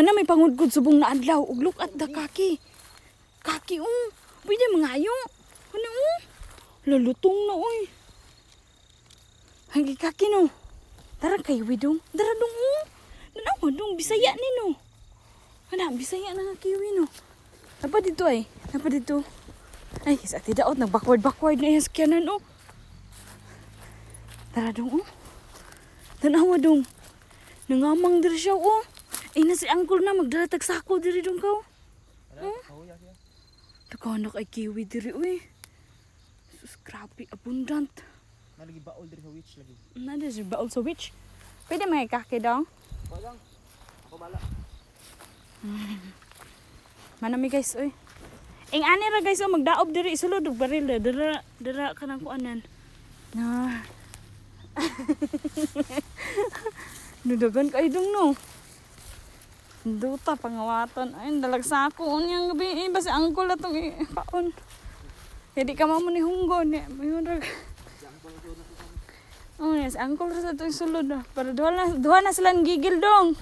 Ana may pangudgod subong na adlaw ug look at the kaki. Kaki pwede mangayo. Ano lalutong na oy. Hagi kaki no. Tara kay widong. Tara dong Nanawa dong Bisaya ni no. Ana Bisaya na nga kiwi no. Napa dito ay. Napa dito. Ay sa tidaot nagbackward na yung sakyanan Tara dong Tanawa dong. Nangamang diri siya Ay na si uncle na magdalatag sako diri dong ka. Nakanak ay kiwi diri Sus grabe abundant. Nalagi baol diri sa witch lagi. Nada si baol sa witch. Pwede may kaki daw. Walang. Ako bala. Manami guys Ing ani ra guys magdaob diri sulod og baril dira kanang kuanan. Na. Nudagan kay dong no. Duta pangawaton ay dalag sako unyang gabi basi angkol atong paon. Hindi ka mo ni hunggo ni mayon ra. Oh yes, angkol ra sa itong sulod para duha na sila gigil dong.